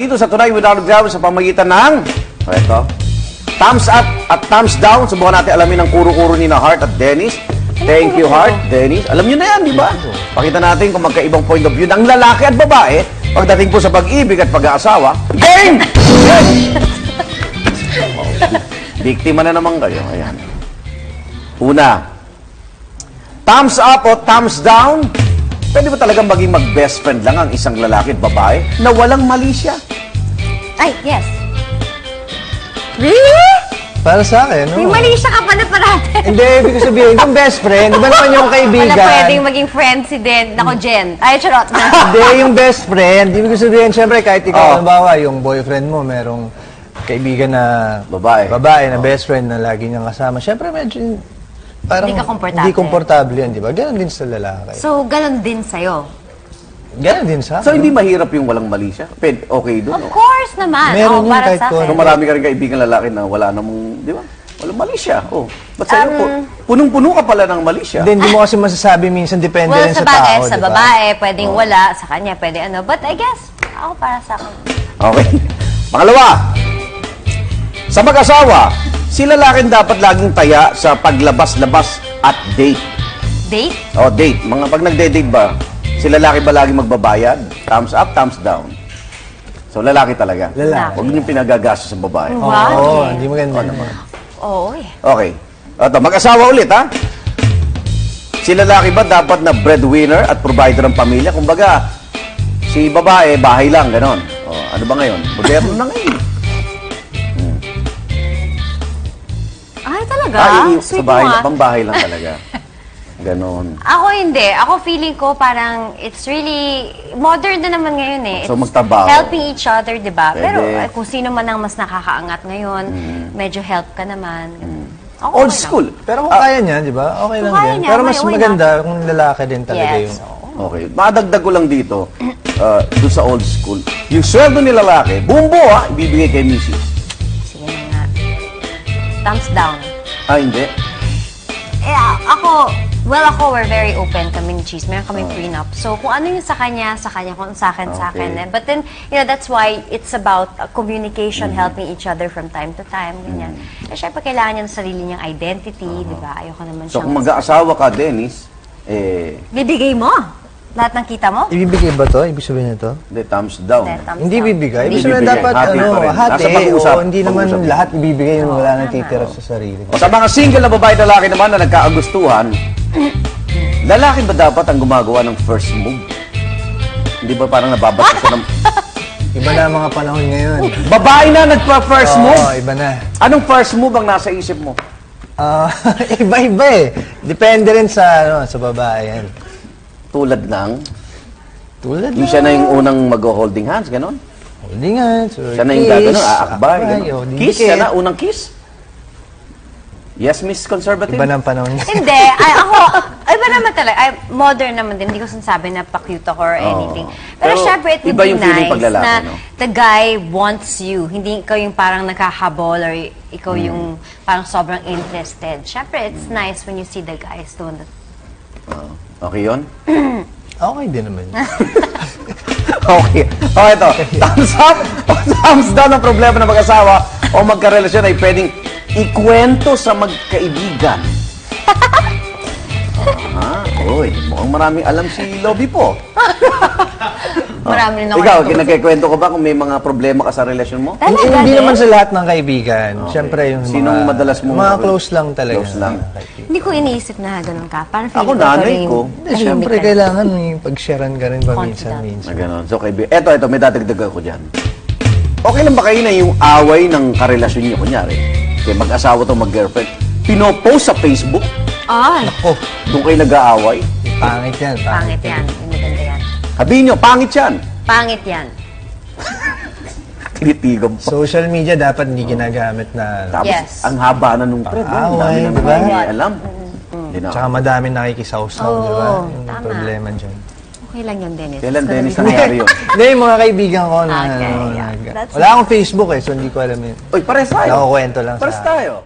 Dito sa Tunay Without Doubt sa pamagitan ng thumbs up at thumbs down. Subukan natin alamin ang kuro-kuro ni na Heart at Dennis. Thank you, Heart, Dennis. Alam nyo na yan, di ba? Pakita natin kung magkaibang point of view ng lalaki at babae pagdating po sa pag-ibig at pag-aasawa. Game! Biktima na naman kayo. Ayan. Una, thumbs up o thumbs down. Pwede ba talagang maging mag-best friend lang ang isang lalaki at babae na walang mali siya? Ay, yes. Really? Para sa akin, no? May mali siya ka pala parate. Hindi, ibig ko sabihin, yung best friend, iba naman yung kaibigan. Wala pwedeng maging friend si Den. Ako, Jen. Ay, charot na. Hindi, yung best friend, ibig ko sabihin, syempre, kahit ikaw, halimbawa, yung boyfriend mo, merong kaibigan na babae na best friend na lagi niyang kasama. Syempre, medyo parang Hindi ka komportable. Hindi komportable yan, di ba? Ganon din sa lalaki. So, ganon din sa'yo. Ganon din sa akin. So, hindi mahirap yung walang mali siya? Okay doon. Of course naman. Meron yun para kahit sa akin. So, marami ka rin kaibigan lalaki na wala namang, di ba? Walang mali siya. Ba't sa'yo po? Punong-puno ka pala ng mali siya. Hindi mo kasi masasabi minsan, depende Well, rin sa sa bagay, tao, sa di ba? babae, pwedeng wala. Sa kanya, pwede ano. But I guess, ako para sa akin. Okay. Pangalawa, sa mag-asawa, si lalaking dapat laging taya sa paglabas-labas at date. Date? Date. Pag nagde-date ba, si lalaki ba laging magbabayad? Thumbs up, thumbs down. So, lalaki talaga. Lalaki. Huwag niyong pinagagastos sa babae. Oo, hindi maganda naman. Oo eh. Okay. Ito, mag-asawa ulit, ha? Si lalaki ba dapat na breadwinner at provider ng pamilya? Kumbaga, si babae, bahay lang, ganon. Ano ba ngayon? Moderno na ngayon. Ay, talaga? Sa Sweet bahay mo lang, ah. pambahay lang talaga. Ganon. Ako hindi. Ako feeling ko parang it's really modern na naman ngayon eh. So, It's magtrabaho. helping each other, di ba? Pwede. Pero kung sino man ang mas nakakaangat ngayon, medyo help ka naman. Ako, Old okay lang. school. Pero kung kaya niya, di ba? Okay lang Kung kaya din. niya, Pero mas okay, why maganda kung lalaki din talaga Yes. yung... Okay. Madagdag ko lang dito, doon sa old school. Yung sweldo ni lalaki, buong buo, ibibigay kay Mrs. Sige na nga. Thumbs down. Hindi. Ako, we're very open kami ni Cheese. Meron kaming prenup. So, kung ano yung sa kanya, kung sa akin, sa akin. Okay. But then, that's why it's about communication, helping each other from time to time. Ganyan. Eh, syempre, kailangan niya ng sarili niyang identity, di ba? Ayoko naman So, siyang... kung mag-aasawa ka, Dennis, Bibigay mo? Lahat ng kita mo? Ibibigay ba to? Ibig sabihin nito? hindi, thumbs down. Then, thumbs Hindi down. bibigay. Hindi Ibig sabihin bibigay. dapat, Hati pa rin. hati. Nasa pag-usap. Hindi naman Pag-usap. lahat ibibigay yung wala nang titira sa sarili. O sa mga single na babae at lalaki naman na nagkaagustuhan, lalaki ba dapat ang gumagawa ng first move? Hindi ba parang nababasa siya ng... Iba na ang mga panahon ngayon. Babae na nagpa-first move? Oo, iba na. Anong first move ang nasa isip mo? Iba-iba eh. Depende rin sa babae yan. Tulad ng... Tulad Yung siya na yung unang mag-holding hands, gano'n? holding hands, or Siya na yung gano'n, aakbay, o gano'n. Kiss? Siya na, unang kiss? Yes, Miss Conservative? Iba na ang panahon niya. Hindi. Iba naman talaga. Modern naman din. Hindi ko sinasabi na pa-cute ako or anything. Pero syempre, it would iba be yung feeling nice pag lalaki, na no? the guy wants you. Hindi ikaw yung parang nakakahabol or ikaw yung parang sobrang interested. Syempre, it's nice when you see the guys doing that. Okay yun? Okay din naman. Okay. Okay, ito. Thumbs up o thumbs down ang problema ng mag-asawa o magkarelasyon ay pwedeng ikwento sa magkaibigan. Uy, mukhang maraming alam si Lobby po. Marami rin ako. Ikaw, kinagkikwento ko ba kung may mga problema ka sa relasyon mo? Talaga Hindi din? naman sa lahat ng kaibigan. Siyempre yung Sinong madalas mong... mga close lang talaga. Close lang. Hindi ko iniisip na ganun ka. Parang Ako, feeling nanay rin ko. Siyempre kailangan may pag-sharean ka rin ba Confident. minsan. Na gano'n. So, ito, may dadagdag ako dyan. Okay lang ba kayo na yung away ng karelasyon niyo, kunyari? Kaya mag-asawa to, mag-girlfriend, pinopost sa Facebook, Ay, doon kayo nag-aaway. Pangit yan. pangit yan. Hindi maganda yan. Sabihin nyo, pangit yan. Pangit yan. Tinitigam pa. Social media dapat hindi ginagamit na... Tapos, Yes. ang haba na nung thread. Ang dami Away, na diba? hindi alam. Hindi na. Tsaka madami nakikisaw-saw, Oo, di ba? Yung tama. problema dyan. Okay lang yun, Dennis. Kailan, It's gonna Dennis, be nangyari yun? Hindi, yung mga kaibigan ko na... Okay, ano, yeah. That's wala akong Facebook eh, so hindi ko alam yun. Uy, pares tayo. Nakukwento lang Pares sa... tayo.